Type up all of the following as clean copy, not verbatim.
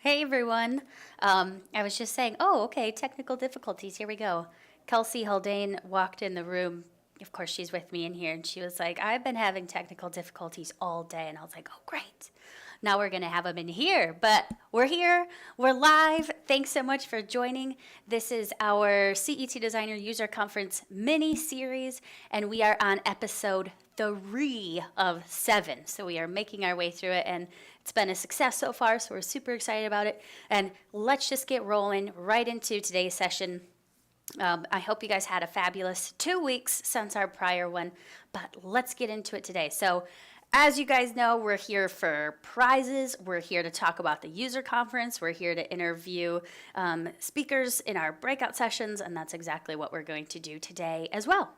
Hey everyone. I was just saying, okay, technical difficulties. Here we go. Kelsey Haldane walked in the room. Of course, she's with me in here, and she was like, I've been having technical difficulties all day. And I was like, oh, great. Now we're going to have them in here. But we're here. We're live. Thanks so much for joining. This is our CET Designer User Conference mini series, and we are on episode 3 of 7. So we are making our way through it, and it's been a success so far, so we're super excited about it. And let's just get rolling right into today's session. I hope you guys had a fabulous 2 weeks since our prior one, but let's get into it today. So as you guys know, we're here for prizes. We're here to talk about the user conference. We're here to interview speakers in our breakout sessions, and that's exactly what we're going to do today as well.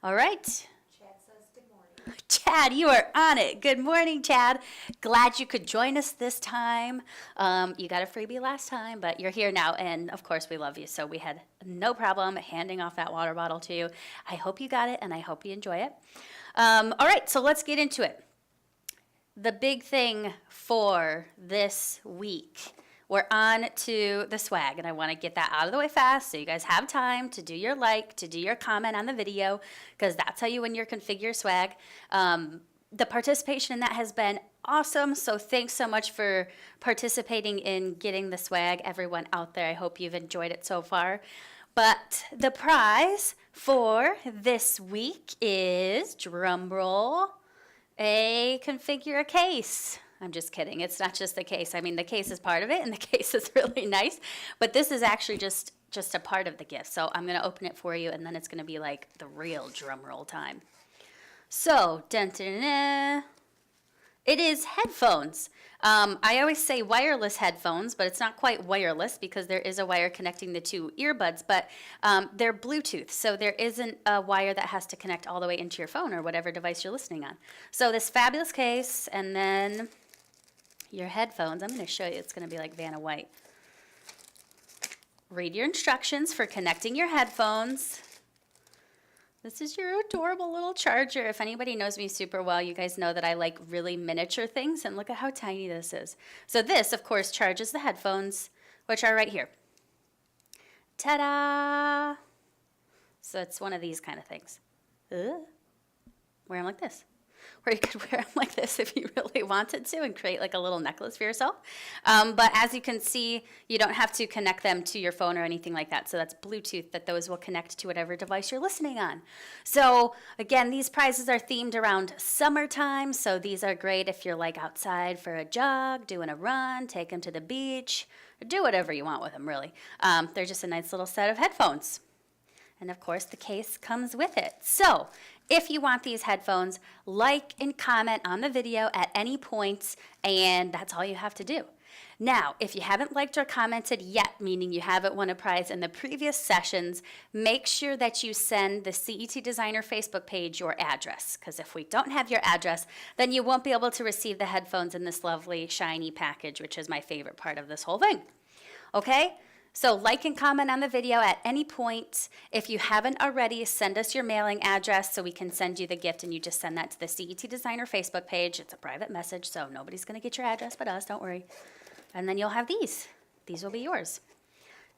All right. Chad says good morning. Chad, you are on it. Good morning, Chad. Glad you could join us this time. You got a freebie last time, but you're here now, and of course we love you, so we had no problem handing off that water bottle to you. I hope you got it, and I hope you enjoy it. All right, so let's get into it. The big thing for this week, we're on to the swag, and I want to get that out of the way fast so you guys have time to do your like, to do your comment on the video, because that's how you win your Configura swag. The participation in that has been awesome, so thanks so much for participating in getting the swag, everyone out there. I hope you've enjoyed it so far. But the prize for this week is, drumroll, a Configura case. I'm just kidding. It's not just the case. I mean, the case is part of it, and the case is really nice. But this is actually just a part of the gift. So I'm going to open it for you, and then it's going to be like the real drumroll time. So, dun-dun-dun-dun. It is headphones. I always say wireless headphones, but it's not quite wireless because there is a wire connecting the two earbuds, but they're Bluetooth, so there isn't a wire that has to connect all the way into your phone or whatever device you're listening on. So this fabulous case, and then your headphones. I'm going to show you. It's going to be like Vanna White. Read your instructions for connecting your headphones. This is your adorable little charger. If anybody knows me super well, you guys know that I like really miniature things, and look at how tiny this is. So this, of course, charges the headphones, which are right here. Ta-da! So it's one of these kind of things. Wear them like this. Or you could wear them like this if you really wanted to and create like a little necklace for yourself. But as you can see, you don't have to connect them to your phone or anything like that. So that's Bluetooth, that those will connect to whatever device you're listening on. So again, these prizes are themed around summertime. So these are great if you're like outside for a jog, doing a run, take them to the beach, do whatever you want with them really. They're just a nice little set of headphones. And of course, the case comes with it. So if you want these headphones, like and comment on the video at any point, and that's all you have to do. Now, if you haven't liked or commented yet, meaning you haven't won a prize in the previous sessions, make sure that you send the CET Designer Facebook page your address, because if we don't have your address, then you won't be able to receive the headphones in this lovely shiny package, which is my favorite part of this whole thing. Okay? So like and comment on the video at any point. If you haven't already, send us your mailing address so we can send you the gift, and you just send that to the CET Designer Facebook page. It's a private message, so nobody's going to get your address but us, don't worry. And then you'll have these. These will be yours.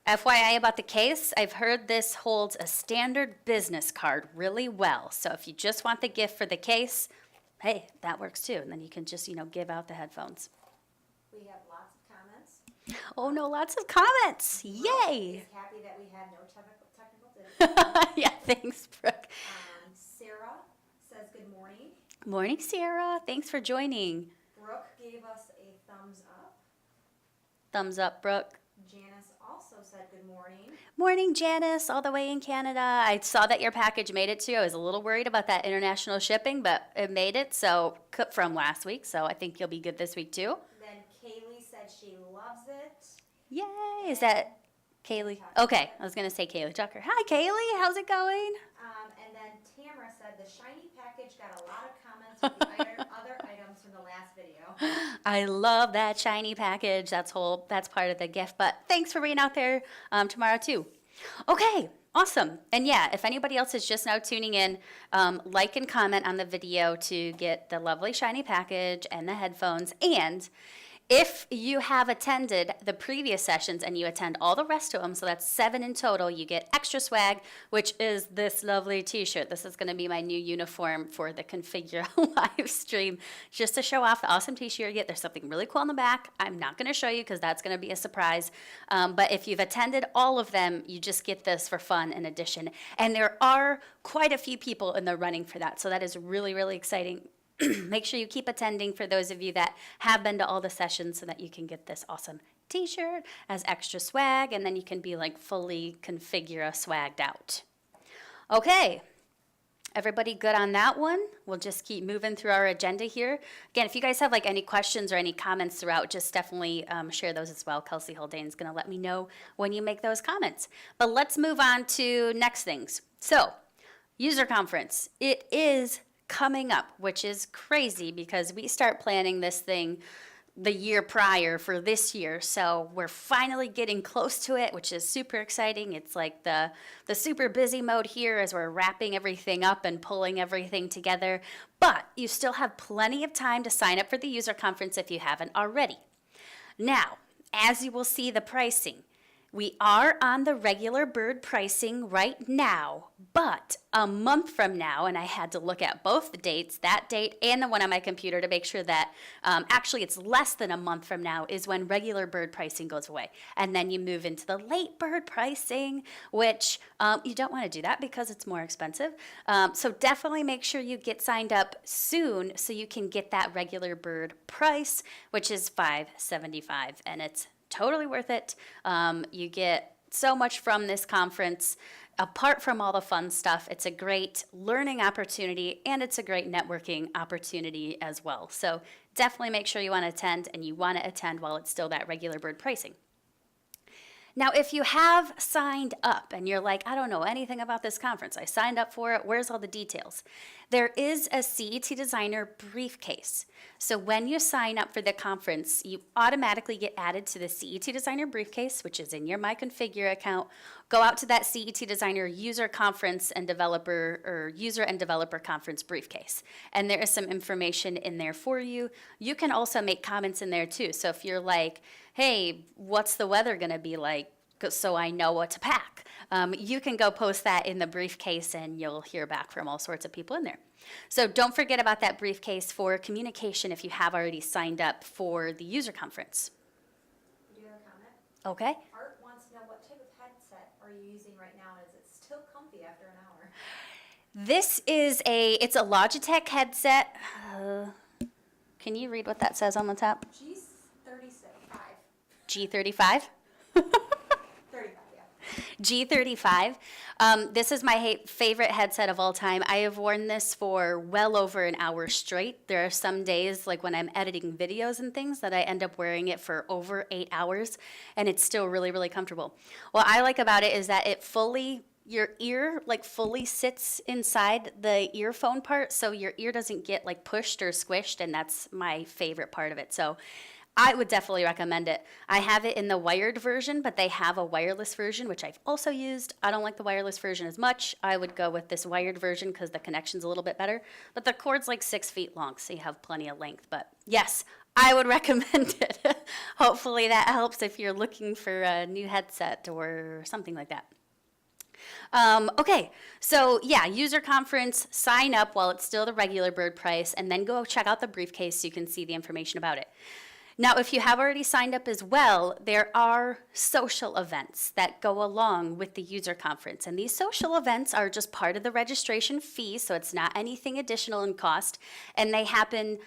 FYI about the case, I've heard this holds a standard business card really well. So if you just want the gift for the case, hey, that works too. And then you can just, give out the headphones. We have lots of comments. Oh no, lots of comments. Yay! Just happy that we had no technical difficulties. Yeah, thanks, Brooke. Sarah says good morning. Morning, Sarah. Thanks for joining. Brooke gave us a thumbs up. Thumbs up, Brooke. Janice also said good morning. Morning, Janice, all the way in Canada. I saw that your package made it too. I was a little worried about that international shipping, but it made it, so from last week, so I think you'll be good this week too. Then Kaylee said she loves it. Yay! Is that Kaylee? Okay, I was going to say Kaylee Tucker. Hi, Kaylee. How's it going? And then Tamara said the shiny package got a lot of comments from the other items from the last video. I love that shiny package. That's part of the gift, but thanks for being out there tomorrow too. Okay, awesome. And yeah, if anybody else is just now tuning in, like and comment on the video to get the lovely shiny package and the headphones. And If you have attended the previous sessions and you attend all the rest of them, so that's 7 in total, you get extra swag, which is this lovely t-shirt. This is going to be my new uniform for the Configura live stream, just to show off the awesome t-shirt you get. There's something really cool on the back. I'm not going to show you because that's going to be a surprise. But if you've attended all of them, you just get this for fun in addition. And there are quite a few people in the running for that, so that is really, really exciting. Make sure you keep attending for those of you that have been to all the sessions so that you can get this awesome t-shirt as extra swag, and then you can be like fully Configura swagged out. Okay, everybody good on that one? We'll just keep moving through our agenda here. Again, if you guys have like any questions or any comments throughout, just definitely share those as well. Kelsey Haldane's gonna let me know when you make those comments. But let's move on to next things. So, user conference. It is coming up, which is crazy because we start planning this thing the year prior for this year. So we're finally getting close to it, which is super exciting. It's like the super busy mode here as we're wrapping everything up and pulling everything together. But you still have plenty of time to sign up for the user conference if you haven't already. Now, as you will see the pricing, we are on the regular bird pricing right now, but a month from now, and I had to look at both the dates, that date and the one on my computer to make sure that actually it's less than a month from now is when regular bird pricing goes away. And then you move into the late bird pricing, which you don't want to do that because it's more expensive. So definitely make sure you get signed up soon so you can get that regular bird price, which is $575, and it's totally worth it. You get so much from this conference. Apart from all the fun stuff, it's a great learning opportunity and it's a great networking opportunity as well. So definitely make sure you want to attend, and you want to attend while it's still that regular bird pricing. Now, if you have signed up and you're like, I don't know anything about this conference, I signed up for it, where's all the details? There is a CET Designer briefcase. So when you sign up for the conference, you automatically get added to the CET Designer briefcase, which is in your My Configura account. Go out to that CET Designer user conference and developer, or user and developer conference briefcase. And there is some information in there for you. You can also make comments in there too. So if you're like, hey, what's the weather gonna be like, so I know what to pack? You can go post that in the briefcase and you'll hear back from all sorts of people in there. So don't forget about that briefcase for communication if you have already signed up for the user conference. Do you have a comment? Okay. Art wants to know, what type of headset are you using right now, and is it still comfy after an hour? This is it's a Logitech headset. Can you read what that says on the top? G35. 35, yeah. G35. This is my favorite headset of all time. I have worn this for well over an hour straight. There are some days, like when I'm editing videos and things, that I end up wearing it for over 8 hours, and it's still really, really comfortable. What I like about it is that your ear like fully sits inside the earphone part, so your ear doesn't get like pushed or squished, and that's my favorite part of it. So I would definitely recommend it. I have it in the wired version, but they have a wireless version, which I've also used. I don't like the wireless version as much. I would go with this wired version because the connection's a little bit better. But the cord's like 6 feet long, so you have plenty of length. But yes, I would recommend it. Hopefully that helps if you're looking for a new headset or something like that. Okay, so yeah, user conference, sign up while it's still the regular bird price, and then go check out the briefcase so you can see the information about it. Now, if you have already signed up as well, there are social events that go along with the user conference. And these social events are just part of the registration fee, so it's not anything additional in cost. And they happen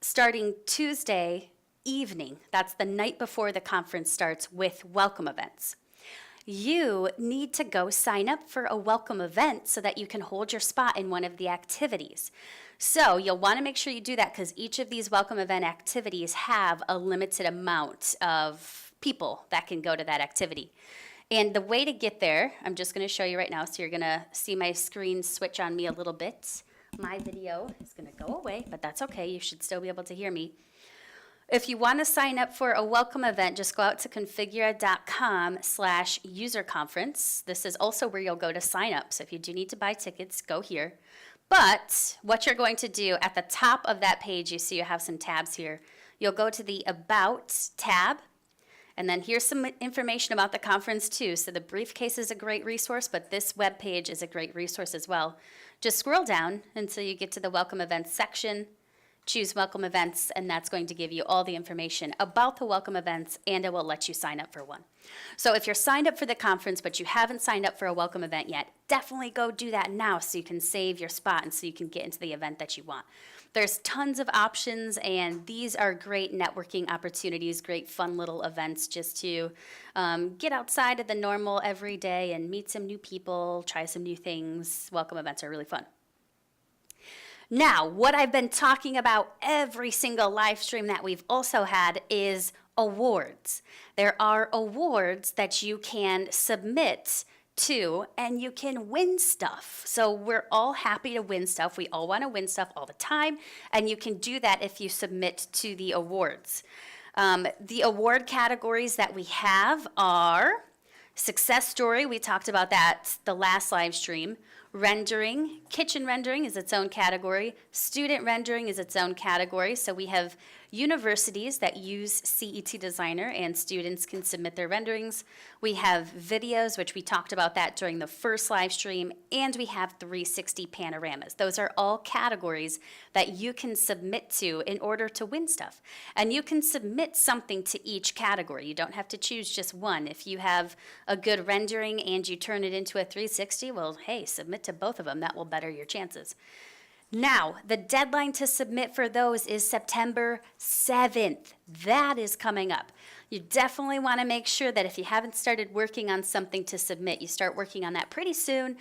starting Tuesday evening. That's the night before the conference starts, with welcome events. You need to go sign up for a welcome event so that you can hold your spot in one of the activities. So you'll want to make sure you do that because each of these welcome event activities have a limited amount of people that can go to that activity. And the way to get there, I'm just going to show you right now. So you're going to see my screen switch on me a little bit. My video is going to go away, but that's okay. You should still be able to hear me. If you want to sign up for a welcome event, just go out to configura.com/userconference. This is also where you'll go to sign up. So if you do need to buy tickets, go here. But what you're going to do at the top of that page, you see you have some tabs here. you'll go to the About tab, and then here's some information about the conference too. So the briefcase is a great resource, but this web page is a great resource as well. Just scroll down until you get to the Welcome Events section, choose Welcome Events, and that's going to give you all the information about the Welcome Events, and it will let you sign up for one. So if you're signed up for the conference, but you haven't signed up for a Welcome Event yet, definitely go do that now so you can save your spot and so you can get into the event that you want. There's tons of options, and these are great networking opportunities, great fun little events just to get outside of the normal every day and meet some new people, try some new things. Welcome events are really fun. Now, what I've been talking about every single live stream that we've also had is awards. There are awards that you can submit to, and you can win stuff. So we're all happy to win stuff. We all want to win stuff all the time, and you can do that if you submit to the awards. The award categories that we have are success story. We talked about that the last live stream. Rendering, kitchen rendering is its own category. Student rendering is its own category. So we have universities that use CET Designer, and students can submit their renderings. We have videos, which we talked about that during the first live stream, and we have 360 panoramas. Those are all categories that you can submit to in order to win stuff. And you can submit something to each category. You don't have to choose just one. If you have a good rendering and you turn it into a 360, well, hey, submit to both of them. That will better your chances. Now, the deadline to submit for those is September 7th. That is coming up. You definitely want to make sure that if you haven't started working on something to submit, you start working on that pretty soon,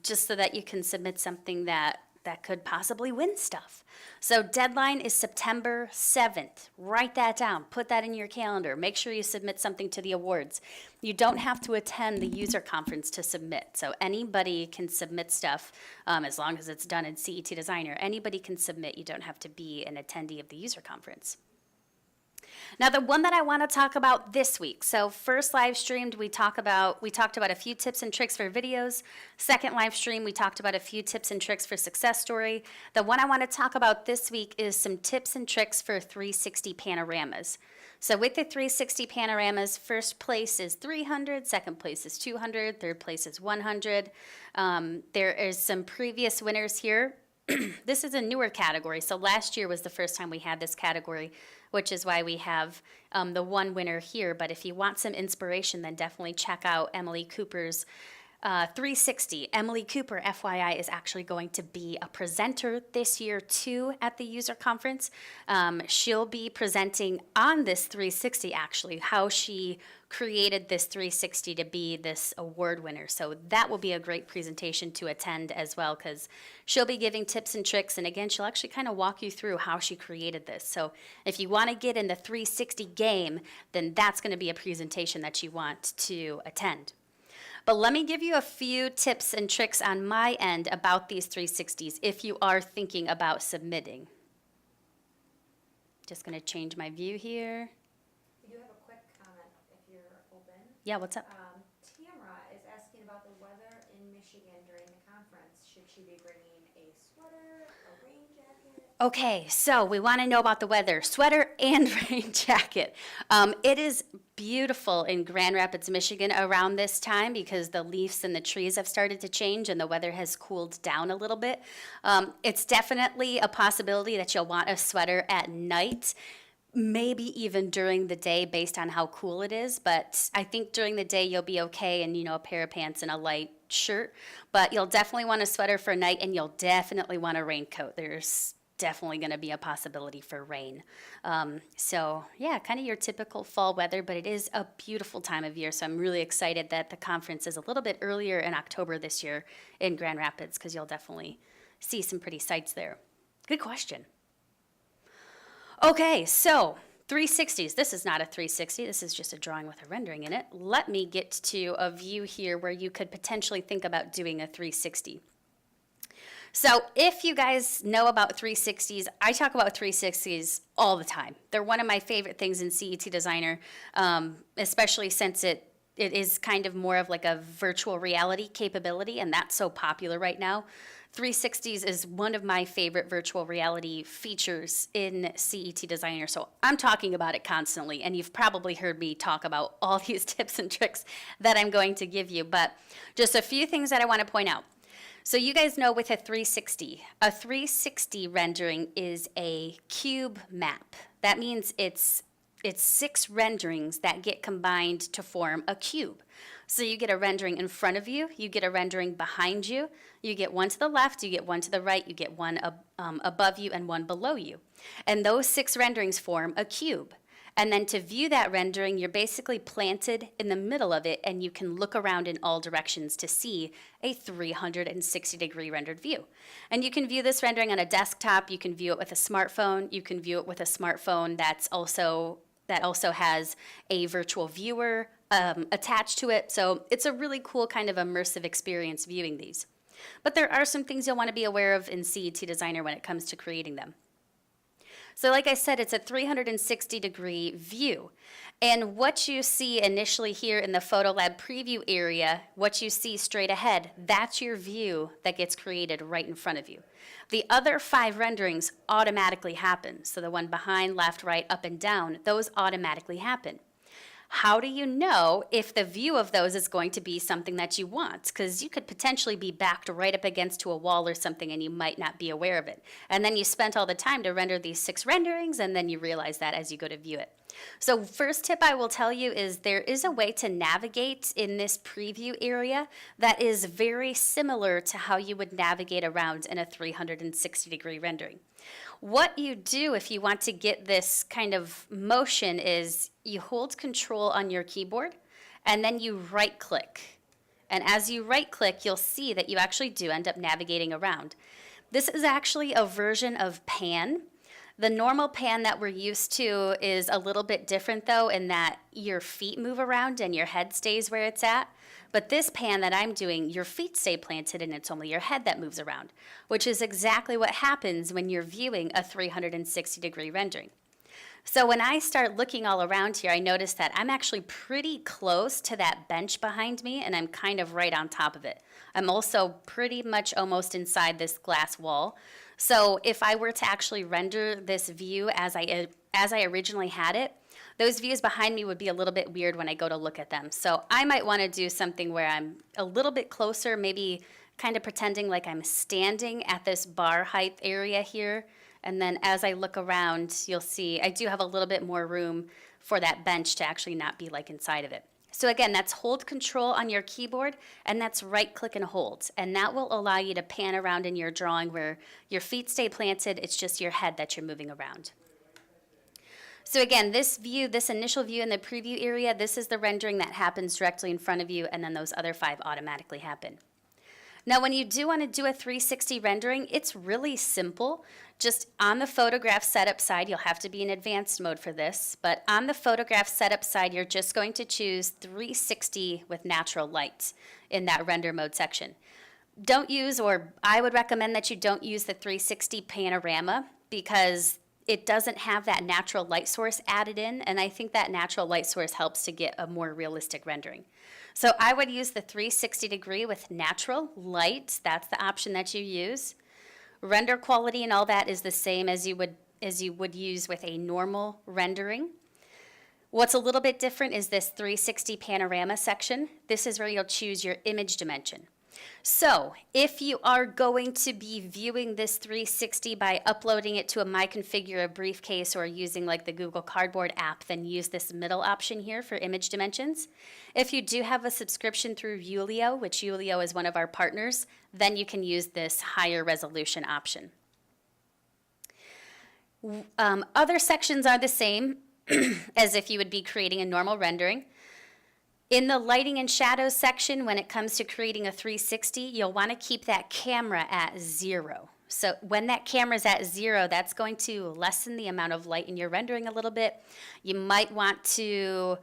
just so that you can submit something that could possibly win stuff. So deadline is September 7th. Write that down. Put that in your calendar. Make sure you submit something to the awards. You don't have to attend the user conference to submit. So anybody can submit stuff as long as it's done in CET Designer. Anybody can submit. You don't have to be an attendee of the user conference. Now, the one that I want to talk about this week. So first live streamed, we talked about a few tips and tricks for videos. Second live stream, we talked about a few tips and tricks for success story. The one I want to talk about this week is some tips and tricks for 360 panoramas. So with the 360 panoramas, first place is 300, second place is 200, third place is 100. There is some previous winners here. This is a newer category. So last year was the first time we had this category, which is why we have the one winner here. But if you want some inspiration, then definitely check out Emily Cooper's 360. Emily Cooper, FYI, is actually going to be a presenter this year too at the user conference. She'll be presenting on this 360, actually, how she created this 360 to be this award winner. So that will be a great presentation to attend as well, because she'll be giving tips and tricks, and again, she'll actually kind of walk you through how she created this. So if you want to get in the 360 game, then that's going to be a presentation that you want to attend. But let me give you a few tips and tricks on my end about these 360s if you are thinking about submitting. Just going to change my view here. We do have a quick comment if you're open. Yeah, what's up? Tamara is asking about the weather in Michigan during the conference. Should she be bringing a sweater, a rain jacket? Okay, so we want to know about the weather, sweater and rain jacket. It is beautiful in Grand Rapids, Michigan around this time because the leaves and the trees have started to change and the weather has cooled down a little bit. It's definitely a possibility that you'll want a sweater at night, maybe even during the day based on how cool it is. But I think during the day you'll be okay and, a pair of pants and a light shirt. But you'll definitely want a sweater for night, and you'll definitely want a raincoat. There's definitely going to be a possibility for rain. So yeah, kind of your typical fall weather, but it is a beautiful time of year. So I'm really excited that the conference is a little bit earlier in October this year in Grand Rapids, because you'll definitely see some pretty sights there. Good question. Okay, so 360s. This is not a 360. This is just a drawing with a rendering in it. Let me get to a view here where you could potentially think about doing a 360. So if you guys know about 360s, I talk about 360s all the time. They're one of my favorite things in CET Designer, especially since it it is kind of more of like a virtual reality capability, and that's so popular right now. 360s is one of my favorite virtual reality features in CET Designer, so I'm talking about it constantly, and you've probably heard me talk about all these tips and tricks that I'm going to give you, but just a few things that I want to point out. So you guys know with a 360 rendering is a cube map. That means it's 6 renderings that get combined to form a cube. So you get a rendering in front of you, you get a rendering behind you, you get one to the left, you get one to the right, you get one above you and one below you. And those 6 renderings form a cube. And then to view that rendering, you're basically planted in the middle of it, and you can look around in all directions to see a 360-degree rendered view. And you can view this rendering on a desktop, you can view it with a smartphone, you can view it with a smartphone that also has a virtual viewer attached to it. So it's a really cool kind of immersive experience viewing these. But there are some things you'll want to be aware of in CET Designer when it comes to creating them. So like I said, it's a 360-degree view. And what you see initially here in the PhotoLab preview area, what you see straight ahead, that's your view that gets created right in front of you. The other 5 renderings automatically happen. So the one behind, left, right, up, and down, those automatically happen. How do you know if the view of those is going to be something that you want? Because you could potentially be backed right up against to a wall or something and you might not be aware of it. And then you spent all the time to render these 6 renderings, and then you realize that as you go to view it. So first tip I will tell you is there is a way to navigate in this preview area that is very similar to how you would navigate around in a 360-degree rendering. What you do if you want to get this kind of motion is you hold Control on your keyboard and then you right click. And as you right click, you'll see that you actually do end up navigating around. This is actually a version of pan. The normal pan that we're used to is a little bit different though, in that your feet move around and your head stays where it's at. But this pan that I'm doing, your feet stay planted and it's only your head that moves around, which is exactly what happens when you're viewing a 360-degree rendering. So when I start looking all around here, I notice that I'm actually pretty close to that bench behind me, and I'm kind of right on top of it. I'm also pretty much almost inside this glass wall. So if I were to actually render this view as I originally had it, those views behind me would be a little bit weird when I go to look at them. So I might want to do something where I'm a little bit closer, maybe kind of pretending like I'm standing at this bar height area here. And then as I look around, you'll see I do have a little bit more room for that bench to actually not be like inside of it. So again, that's hold Control on your keyboard, and that's right click and hold. And that will allow you to pan around in your drawing where your feet stay planted, it's just your head that you're moving around. So again, this view, this initial view in the preview area, this is the rendering that happens directly in front of you, and then those other 5 automatically happen. Now, when you do want to do a 360 rendering, it's really simple. Just on the photograph setup side, you'll have to be in advanced mode for this, but on the photograph setup side, you're just going to choose 360 with natural light in that render mode section. Don't use, or I would recommend that you don't use the 360 Panorama, because it doesn't have that natural light source added in, and I think that natural light source helps to get a more realistic rendering. So I would use the 360-degree with natural light. That's the option that you use. Render quality and all that is the same as you would use with a normal rendering. What's a little bit different is this 360 Panorama section. This is where you'll choose your image dimension. So if you are going to be viewing this 360 by uploading it to a My Configura briefcase or using like the Google Cardboard app, then use this middle option here for image dimensions. If you do have a subscription through Ulio, which Ulio is one of our partners, then you can use this higher resolution option. Other sections are the same as if you would be creating a normal rendering. In the lighting and shadows section, when it comes to creating a 360, you'll want to keep that camera at 0. So when that camera's at 0, that's going to lessen the amount of light in your rendering a little bit. You might want to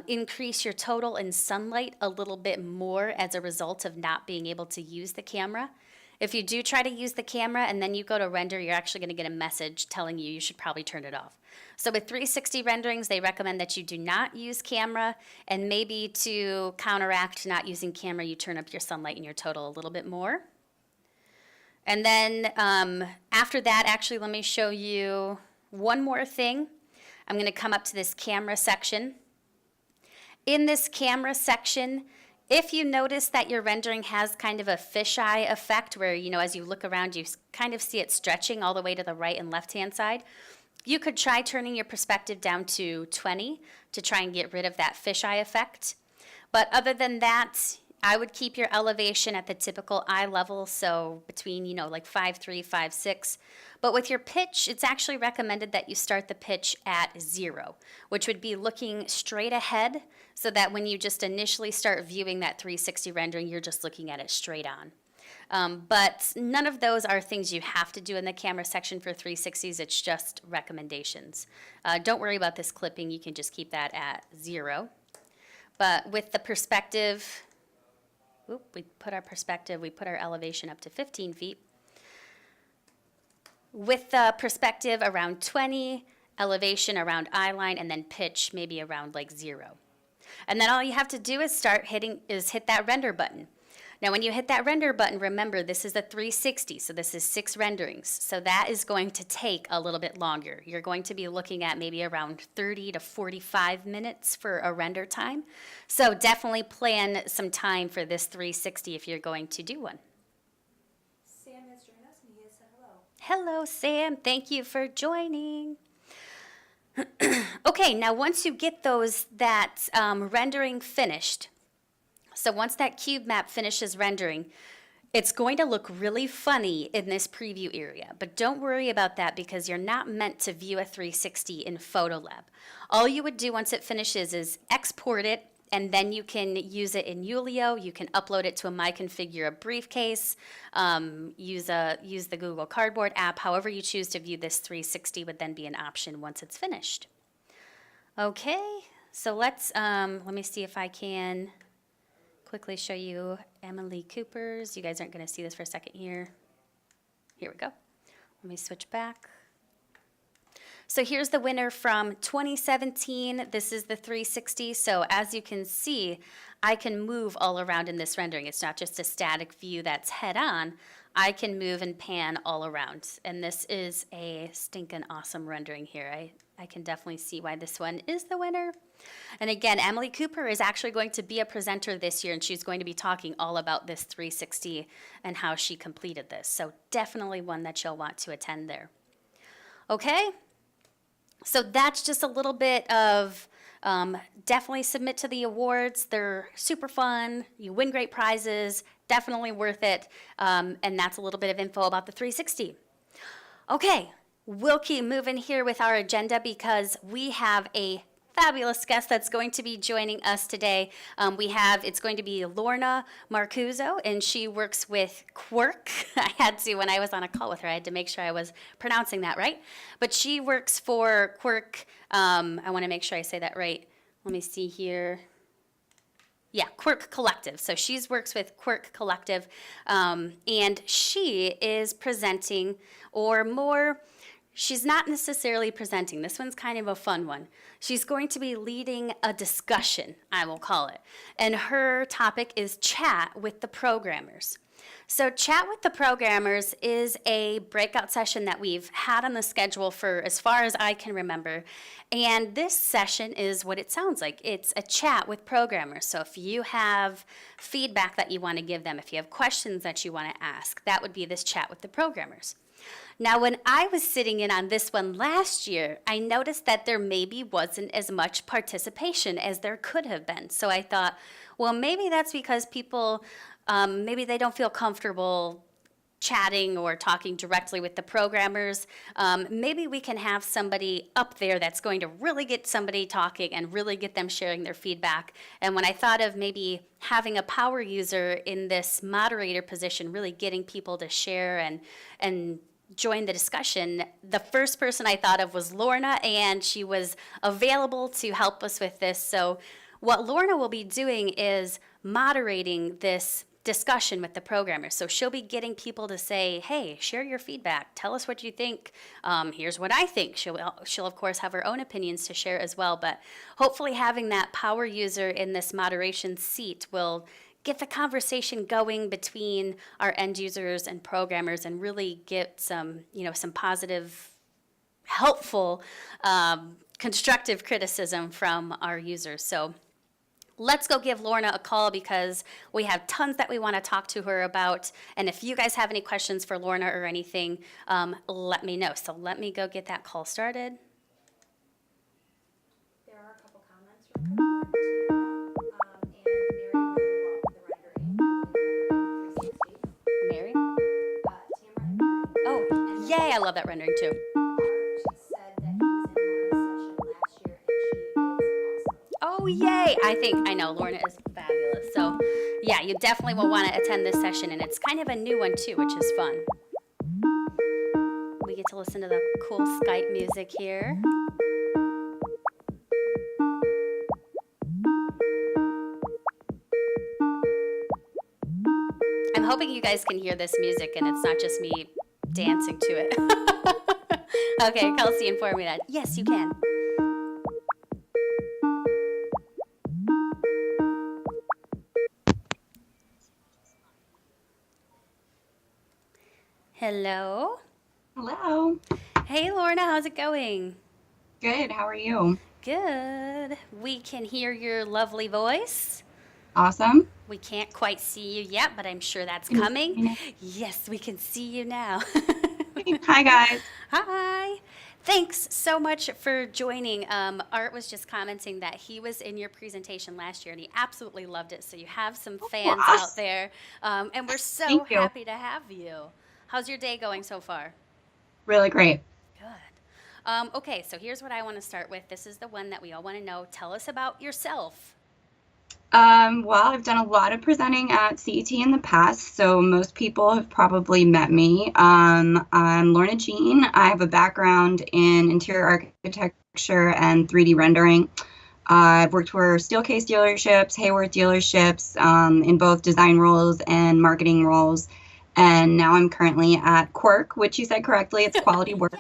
increase your total in sunlight a little bit more as a result of not being able to use the camera. If you do try to use the camera and then you go to render, you're actually going to get a message telling you should probably turn it off. So with 360 renderings, they recommend that you do not use camera, and maybe to counteract not using camera, you turn up your sunlight and your total a little bit more. And then after that, actually, let me show you one more thing. I'm going to come up to this camera section. In this camera section, if you notice that your rendering has kind of a fisheye effect where, as you look around, you kind of see it stretching all the way to the right and left-hand side, you could try turning your perspective down to 20 to try and get rid of that fisheye effect. But other than that, I would keep your elevation at the typical eye level, so between, like 5.3, 5.6. But with your pitch, it's actually recommended that you start the pitch at 0, which would be looking straight ahead, so that when you just initially start viewing that 360 rendering, you're just looking at it straight on. But none of those are things you have to do in the camera section for 360s. It's just recommendations. Don't worry about this clipping. You can just keep that at 0. But with the perspective, we put our elevation up to 15 feet. With the perspective around 20, elevation around eye line, and then pitch maybe around like 0. And then all you have to do is hit that render button. Now when you hit that render button, remember this is a 360, so this is 6 renderings. So that is going to take a little bit longer. You're going to be looking at maybe around 30 to 45 minutes for a render time. So definitely plan some time for this 360 if you're going to do one. Sam has joined us and he has said hello. Hello, Sam. Thank you for joining. Okay, now once you get that rendering finished, so once that cube map finishes rendering, it's going to look really funny in this preview area. But don't worry about that because you're not meant to view a 360 in Photolab. All you would do once it finishes is export it, and then you can use it in Ulio. You can upload it to a My Configura briefcase, use the Google Cardboard app. However you choose to view this 360 would then be an option once it's finished. Okay, so let me see if I can quickly show you Emily Cooper's. You guys aren't going to see this for a second here. Here we go. Let me switch back. So here's the winner from 2017. This is the 360. So as you can see, I can move all around in this rendering. It's not just a static view that's head on. I can move and pan all around. And this is a stinking awesome rendering here. I can definitely see why this one is the winner. And again, Emily Cooper is actually going to be a presenter this year, and she's going to be talking all about this 360 and how she completed this. So definitely one that you'll want to attend there. Okay? So that's just a little bit of definitely submit to the awards. They're super fun. You win great prizes. Definitely worth it. And that's a little bit of info about the 360. Okay, we'll keep moving here with our agenda because we have a fabulous guest that's going to be joining us today. It's going to be Lorna Marcuzzo, and she works with Quirk. I had to, when I was on a call with her, I had to make sure I was pronouncing that right. But she works for Quirk. I want to make sure I say that right. Let me see here. Yeah, Quirk Collective. So she works with Quirk Collective, and she is presenting, or more, she's not necessarily presenting. This one's kind of a fun one. She's going to be leading a discussion, I will call it. And her topic is Chat with the Programmers. So Chat with the Programmers is a breakout session that we've had on the schedule for as far as I can remember. And this session is what it sounds like. It's a chat with programmers. So if you have feedback that you want to give them, if you have questions that you want to ask, that would be this Chat with the Programmers. Now, when I was sitting in on this one last year, I noticed that there maybe wasn't as much participation as there could have been. So I thought, well, maybe that's because people, maybe they don't feel comfortable chatting or talking directly with the programmers. Maybe we can have somebody up there that's going to really get somebody talking and really get them sharing their feedback. And when I thought of maybe having a power user in this moderator position, really getting people to share and join the discussion, the first person I thought of was Lorna, and she was available to help us with this. So what Lorna will be doing is moderating this discussion with the programmers. So she'll be getting people to say, hey, share your feedback. Tell us what you think. Here's what I think. She'll of course have her own opinions to share as well. But hopefully having that power user in this moderation seat will get the conversation going between our end users and programmers and really get some, some positive, helpful, constructive criticism from our users. So let's go give Lorna a call because we have tons that we want to talk to her about. And if you guys have any questions for Lorna or anything, let me know. So let me go get that call started. There are a couple comments from and Mary really loved the rendering. Mary? Tamara and Mary. Oh, yay, I love that rendering too. Art said that he was in Lorna's session last year and she is awesome. Oh, yay. I know Lorna is fabulous. So yeah, you definitely will want to attend this session. And it's kind of a new one too, which is fun. We get to listen to the cool Skype music here. I'm hoping you guys can hear this music and it's not just me dancing to it. Okay, Kelsey informed me that. Yes, you can. Hello. Hello. Hey, Lorna, how's it going? Good. How are you? Good. We can hear your lovely voice. Awesome. We can't quite see you yet, but I'm sure that's coming. Yes, we can see you now. Hi, guys. Hi. Thanks so much for joining. Art was just commenting that he was in your presentation last year and he absolutely loved it. So you have some fans out there. And we're so happy to have you. How's your day going so far? Really great. Good. Okay, so here's what I want to start with. This is the one that we all want to know. Tell us about yourself. Well, I've done a lot of presenting at CET in the past, so most people have probably met me. I'm Lorna Jean. I have a background in interior architecture and 3D rendering. I've worked for Steelcase dealerships, Hayworth dealerships, in both design roles and marketing roles. And now I'm currently at Quirk, which you said correctly. It's Quality Work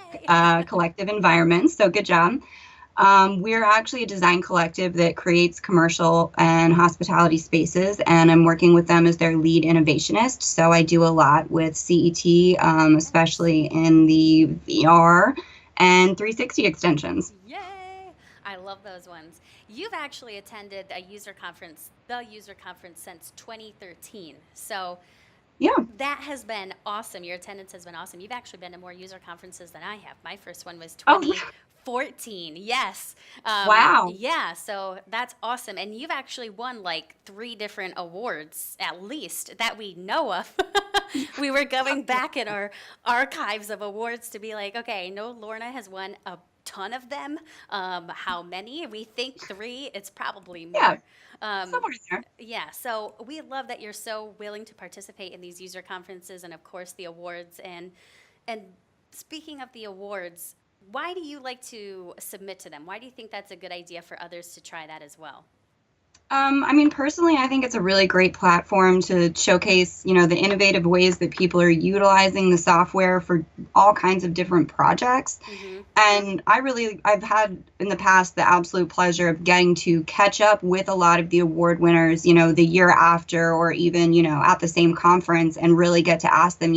Collective Environments, so good job. We're actually a design collective that creates commercial and hospitality spaces, and I'm working with them as their lead innovationist. So I do a lot with CET, especially in the VR and 360 extensions. Yay! I love those ones. You've actually attended the user conference since 2013. So yeah, that has been awesome. Your attendance has been awesome. You've actually been to more user conferences than I have. My first one was 2014. Yes. Wow. Yeah. So that's awesome. And you've actually won like 3 different awards, at least, that we know of. We were going back in our archives of awards to be like, okay, no, Lorna has won a ton of them. How many? We think 3. It's probably more. Yeah. Somewhere there. Yeah, so we love that you're so willing to participate in these user conferences and, of course, the awards. And speaking of the awards, why do you like to submit to them? Why do you think that's a good idea for others to try that as well? I mean, personally, I think it's a really great platform to showcase, the innovative ways that people are utilizing the software for all kinds of different projects. Mm-hmm. And I've had in the past the absolute pleasure of getting to catch up with a lot of the award winners, the year after or even, at the same conference and really get to ask them,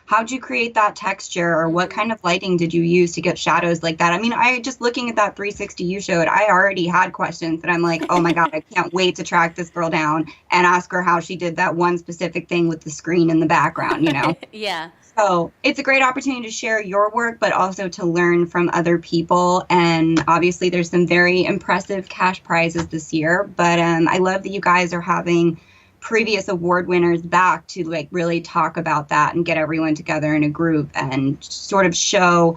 how'd you create that texture or what kind of lighting did you use to get shadows like that? I mean, just looking at that 360 you showed, I already had questions that I'm like, oh my God, I can't wait to track this girl down and ask her how she did that one specific thing with the screen in the background, Yeah. So it's a great opportunity to share your work, but also to learn from other people. And obviously there's some very impressive cash prizes this year, but I love that you guys are having previous award winners back to really talk about that and get everyone together in a group and sort of show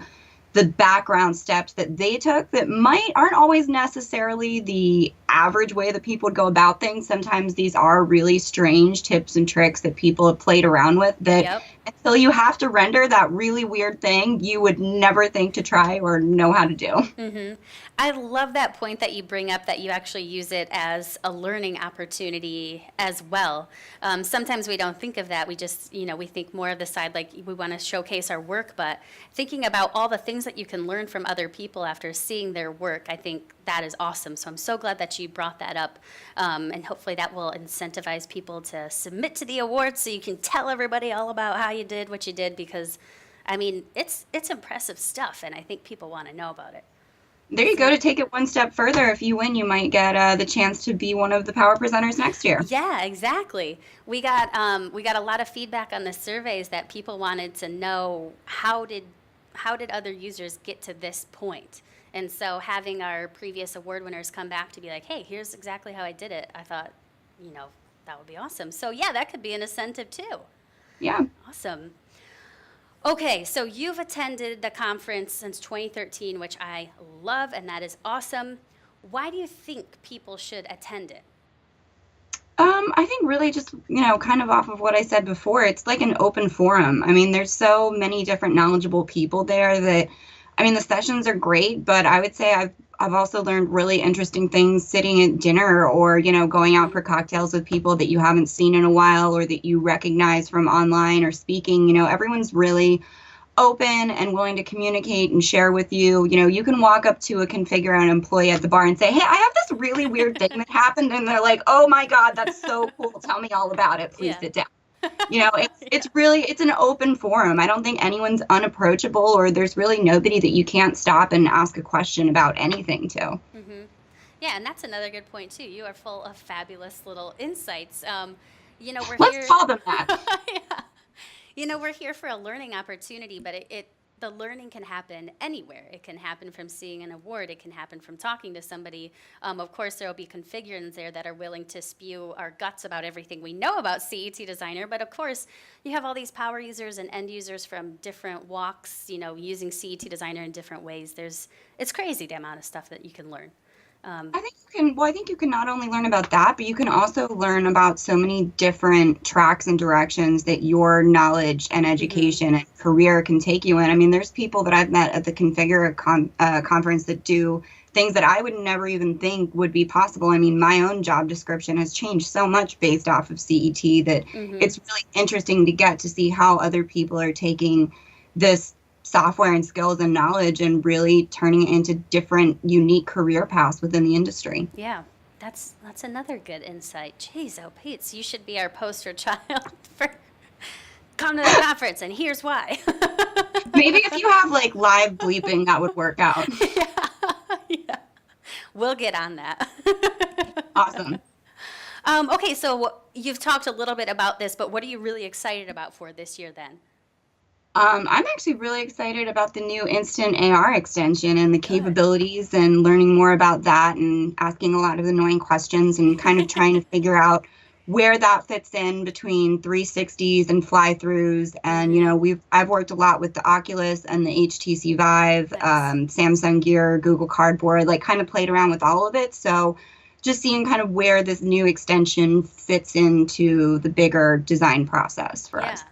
the background steps that they took that aren't always necessarily the average way that people would go about things. Sometimes these are really strange tips and tricks that people have played around with that until you have to render that really weird thing you would never think to try or know how to do. Mm-hmm. I love that point that you bring up that you actually use it as a learning opportunity as well. Sometimes we don't think of that. We just, we think more of the side like we want to showcase our work, but thinking about all the things that you can learn from other people after seeing their work, I think that is awesome. So I'm so glad that you brought that up. And hopefully that will incentivize people to submit to the awards so you can tell everybody all about how you did what you did, because I mean, it's impressive stuff, and I think people want to know about it. There you go. To take it one step further, if you win, you might get the chance to be one of the power presenters next year. Yeah, exactly. We got a lot of feedback on the surveys that people wanted to know how did other users get to this point. And so having our previous award winners come back to be like, hey, here's exactly how I did it, I thought, that would be awesome. So yeah, that could be an incentive too. Yeah. Awesome. Okay, so you've attended the conference since 2013, which I love, and that is awesome. Why do you think people should attend it? I think really just, kind of off of what I said before, it's like an open forum. I mean, there's so many different knowledgeable people there that, the sessions are great, but I would say I've also learned really interesting things sitting at dinner or, going out for cocktails with people that you haven't seen in a while or that you recognize from online or speaking. Everyone's really open and willing to communicate and share with you. You can walk up to a Configura employee at the bar and say, hey, I have this really weird thing that happened. And they're like, oh my God, that's so cool. Tell me all about it. Please sit down. It's an open forum. I don't think anyone's unapproachable, or there's really nobody that you can't stop and ask a question about anything to. Mm-hmm. Yeah, and that's another good point too. You are full of fabulous little insights. Let's call them that. Yeah. We're here for a learning opportunity, but the learning can happen anywhere. It can happen from seeing an award. It can happen from talking to somebody. Of course, there will be configurants there that are willing to spew our guts about everything we know about CET Designer. But of course, you have all these power users and end users from different walks, using CET Designer in different ways. It's crazy the amount of stuff that you can learn. I think you can not only learn about that, but you can also learn about so many different tracks and directions that your knowledge and education and career can take you in. There's people that I've met at the Configura conference that do things that I would never even think would be possible. My own job description has changed so much based off of CET that it's really interesting to get to see how other people are taking this software and skills and knowledge and really turning it into different unique career paths within the industry. Yeah, that's another good insight. Jeez, oh Pete, you should be our poster child for come to the conference, and here's why. Maybe if you have like live bleeping, that would work out. Yeah. We'll get on that. Awesome. Okay, so you've talked a little bit about this, but what are you really excited about for this year then? I'm actually really excited about the new Instant AR extension and the capabilities and learning more about that and asking a lot of annoying questions and kind of trying to figure out where that fits in between 360s and fly-throughs. And, I've worked a lot with the Oculus and the HTC Vive, Samsung Gear, Google Cardboard, kind of played around with all of it. So just seeing kind of where this new extension fits into the bigger design process for us.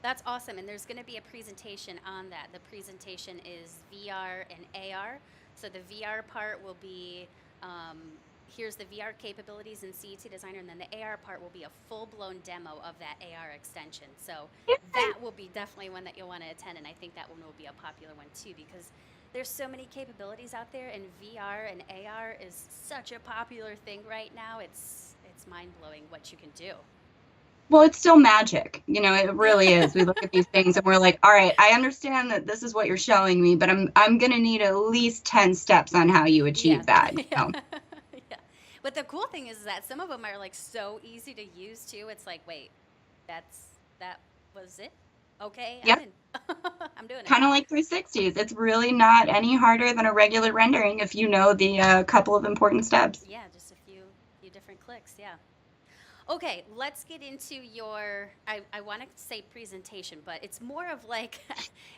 That's awesome, and there's going to be a presentation on that. The presentation is VR and AR. So the VR part will be, here's the VR capabilities in CET Designer, and then the AR part will be a full-blown demo of that AR extension. So that will be definitely one that you'll want to attend, and I think that one will be a popular one too, because there's so many capabilities out there, and VR and AR is such a popular thing right now. It's mind-blowing what you can do. Well, it's still magic. It really is. We look at these things and we're like, all right, I understand that this is what you're showing me, but I'm going to need at least 10 steps on how you achieve that. Yeah. But the cool thing is that some of them are so easy to use too. It's like, wait, that was it? Okay. Yep. I'm doing it. Kind of like 360s. It's really not any harder than a regular rendering if you know the couple of important steps. Yeah, just a few different clicks. Yeah. Okay, let's get into your, I want to say presentation, but it's more of like,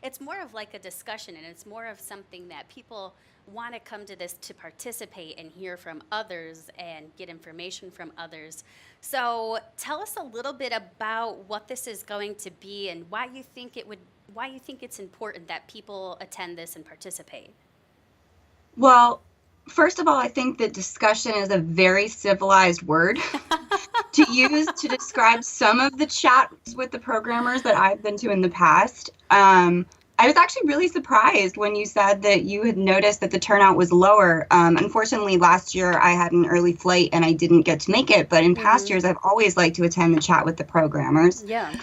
it's more of like a discussion, and it's more of something that people want to come to this to participate and hear from others and get information from others. So tell us a little bit about what this is going to be and why you think it's important that people attend this and participate. Well, first of all, I think that discussion is a very civilized word to use to describe some of the chats with the programmers that I've been to in the past. I was actually really surprised when you said that you had noticed that the turnout was lower. Unfortunately, last year I had an early flight and I didn't get to make it, but in past years I've always liked to attend the chat with the programmers. Yeah.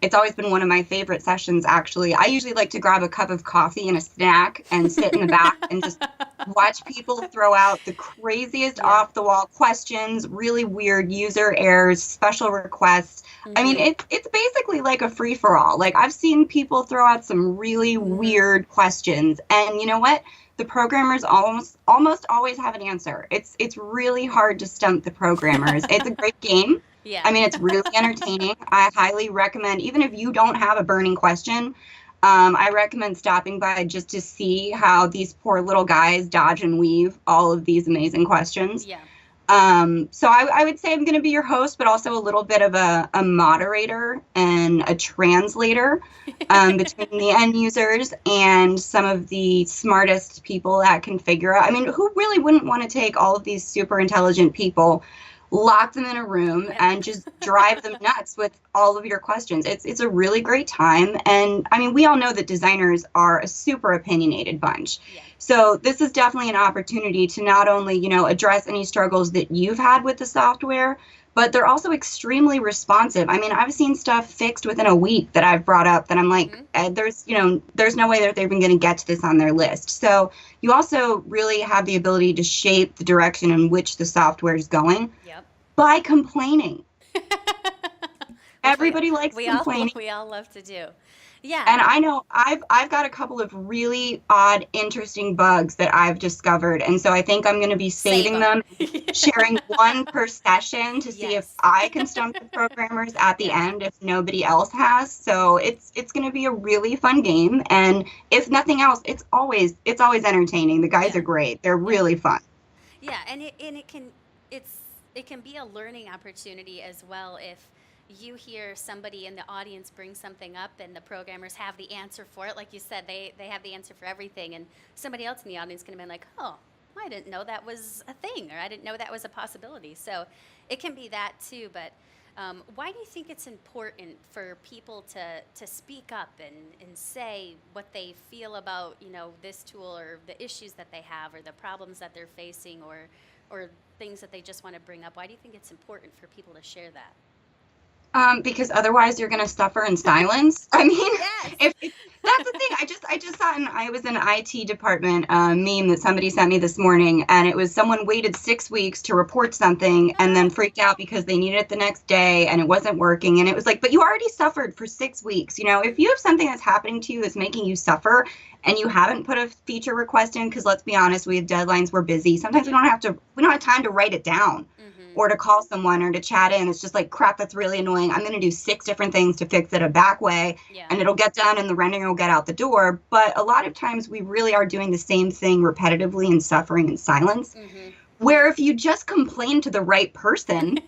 It's always been one of my favorite sessions, actually. I usually like to grab a cup of coffee and a snack and sit in the back and just watch people throw out the craziest off-the-wall questions, really weird user errors, special requests. I mean, it's basically like a free-for-all. Like, I've seen people throw out some really weird questions, and you know what? The programmers almost always have an answer. It's really hard to stump the programmers. It's a great game. Yeah. I mean, it's really entertaining. I highly recommend, even if you don't have a burning question, I recommend stopping by just to see how these poor little guys dodge and weave all of these amazing questions. Yeah. So I would say I'm going to be your host, but also a little bit of a moderator and a translator between the end users and some of the smartest people at Configura. I mean, who really wouldn't want to take all of these super intelligent people, lock them in a room, and just drive them nuts with all of your questions? It's a really great time. And I mean, we all know that designers are a super opinionated bunch. Yeah. So this is definitely an opportunity to not only, address any struggles that you've had with the software, but they're also extremely responsive. I mean, I've seen stuff fixed within a week that I've brought up that I'm like, there's no way that they're even going to get to this on their list. So you also really have the ability to shape the direction in which the software is going by complaining. Everybody likes complaining. We all love to do. Yeah. And I know I've got a couple of really odd, interesting bugs that I've discovered. And so I think I'm going to be saving them, sharing one per session to see if I can stump the programmers at the end if nobody else has. So it's going to be a really fun game. And if nothing else, it's always entertaining. The guys are great. They're really fun. Yeah, and it can be a learning opportunity as well if you hear somebody in the audience bring something up and the programmers have the answer for it. Like you said, they have the answer for everything, and somebody else in the audience can be like, oh, I didn't know that was a thing, or I didn't know that was a possibility. So it can be that too. But why do you think it's important for people to speak up and say what they feel about, this tool, or the issues that they have, or the problems that they're facing, or things that they just want to bring up? Why do you think it's important for people to share that? Because otherwise you're going to suffer in silence. I mean, if that's the thing. I just saw I was in an IT department meme that somebody sent me this morning, and it was someone waited 6 weeks to report something and then freaked out because they needed it the next day and it wasn't working. And it was like, but you already suffered for 6 weeks. If you have something that's happening to you that's making you suffer and you haven't put a feature request in, because let's be honest, we have deadlines, we're busy. Sometimes we don't have time to write it down. Or to call someone or to chat in. It's just like, crap, that's really annoying. I'm going to do 6 different things to fix it a back way, and it'll get done and the rendering will get out the door. But a lot of times we really are doing the same thing repetitively and suffering in silence. Where if you just complain to the right person,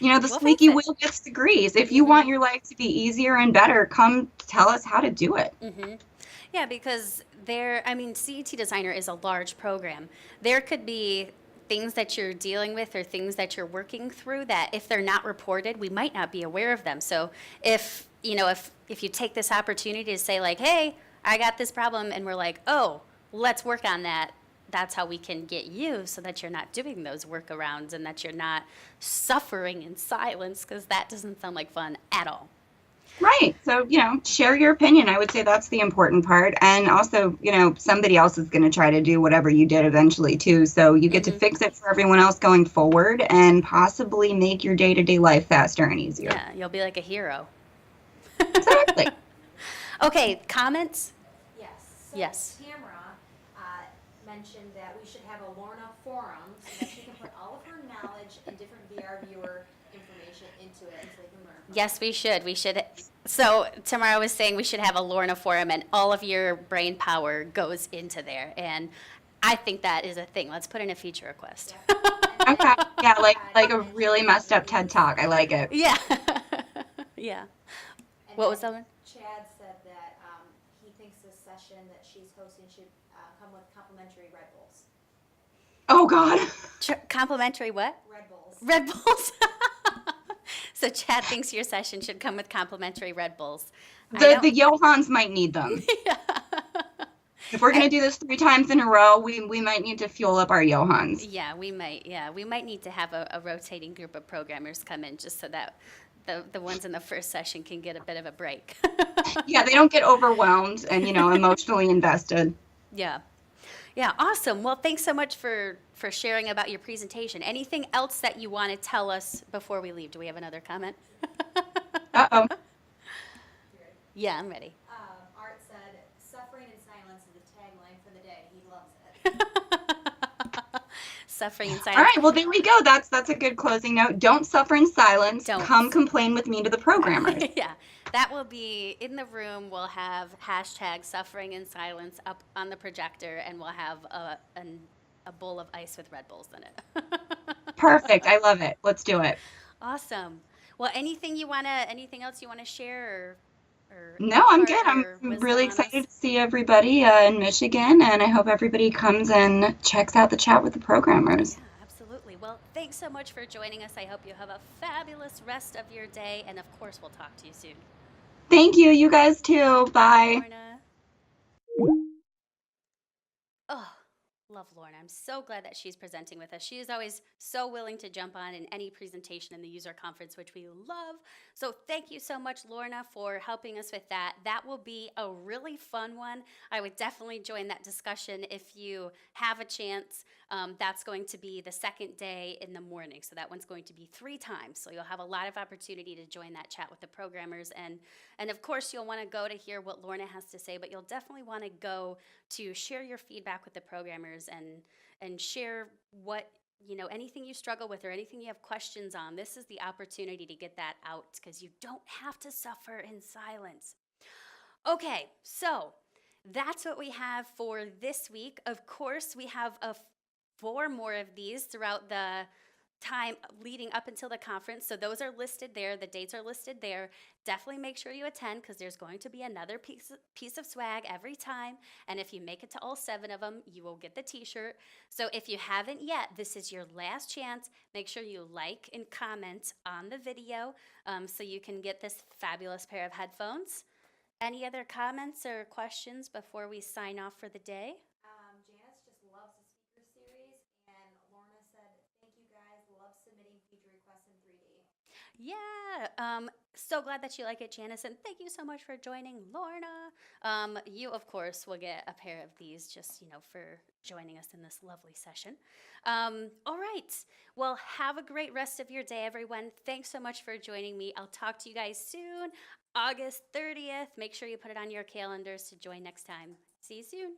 the squeaky wheel gets the grease. If you want your life to be easier and better, come tell us how to do it. Yeah, because CET Designer is a large program. There could be things that you're dealing with or things that you're working through that if they're not reported, we might not be aware of them. So if you take this opportunity to say like, hey, I got this problem, and we're like, oh, let's work on that, that's how we can get you so that you're not doing those workarounds and that you're not suffering in silence, because that doesn't sound like fun at all. Right. So, share your opinion. I would say that's the important part. And also, somebody else is going to try to do whatever you did eventually, too. So you get to fix it for everyone else going forward and possibly make your day-to-day life faster and easier. Yeah, you'll be like a hero. Exactly. Okay, comments? Yes. So Yes. Tamara, mentioned that we should have a Lorna forum so that she can put all of her knowledge and different VR viewer information into it so they can learn from Yes, we should. We should. So Tamara was saying we should have a Lorna forum, and all of your brain power goes into there. And I think that is a thing. Let's put in a feature request. it. Yeah. Okay. Yeah, like Chad a really mentioned messed up that TED Talk. I like it. Yeah. Yeah. And What was then that one? Chad said that he thinks this session that she's hosting should come with complimentary Red Bulls. Oh God. Complimentary what? Red Bulls. Red Bulls. So Chad thinks your session should come with complimentary Red Bulls. The Johans might need them. Yeah. If we're gonna do this 3 times in a row, we might need to fuel up our Johans. Yeah, we might. Yeah, we might need to have a rotating group of programmers come in just so that the ones in the first session can get a bit of a break. Yeah, they don't get overwhelmed and emotionally invested. Yeah. Yeah, awesome. Well, thanks so much for sharing about your presentation. Anything else that you want to tell us before we leave? Do we have another comment? Uh-oh. You ready? Yeah, I'm ready. Art said, "Suffering in silence is the tagline for the day. He loves it." Suffering in All silence. right, well there we go. That's a good closing note. Don't suffer in silence. Don't. Come complain with me to the programmers. Yeah, that will be in the room. We'll have hashtag suffering in silence up on the projector, and we'll have a bowl of ice with Red Bulls in it. Perfect. I love it. Let's do it. Awesome. Well, anything else you wanna share, or No, I'm impart good. I'm your wisdom really on us? excited to see everybody in Michigan, and I hope everybody comes and checks out the chat with the programmers. Yeah, absolutely. Well, thanks so much for joining us. I hope you have a fabulous rest of your day, and of course, we'll talk to you soon. Thank you. You guys too. Bye. Lorna. Oh, love Lorna. I'm so glad that she's presenting with us. She is always so willing to jump on in any presentation in the user conference, which we love. So thank you so much, Lorna, for helping us with that. That will be a really fun one. I would definitely join that discussion if you have a chance. That's going to be the second day in the morning. So that one's going to be 3 times. So you'll have a lot of opportunity to join that chat with the programmers. And of course, you'll want to go to hear what Lorna has to say, but you'll definitely want to go to share your feedback with the programmers and share what, anything you struggle with or anything you have questions on. This is the opportunity to get that out because you don't have to suffer in silence. Okay, so that's what we have for this week. Of course, we have 4 more of these throughout the time leading up until the conference. So those are listed there. The dates are listed there. Definitely make sure you attend because there's going to be another piece of swag every time. And if you make it to all 7 of them, you will get the t-shirt. So if you haven't yet, this is your last chance. Make sure you like and comment on the video so you can get this fabulous pair of headphones. Any other comments or questions before we sign off for the day? Janice just loves the speaker series, and Lorna said, "Thank you guys. Love submitting feature requests in 3D." Yeah, so glad that you like it, Janice, and thank you so much for joining, Lorna. You, of course, will get a pair of these just, for joining us in this lovely session. All right, well, have a great rest of your day, everyone. Thanks so much for joining me. I'll talk to you guys soon, August 30th. Make sure you put it on your calendars to join next time. See you soon.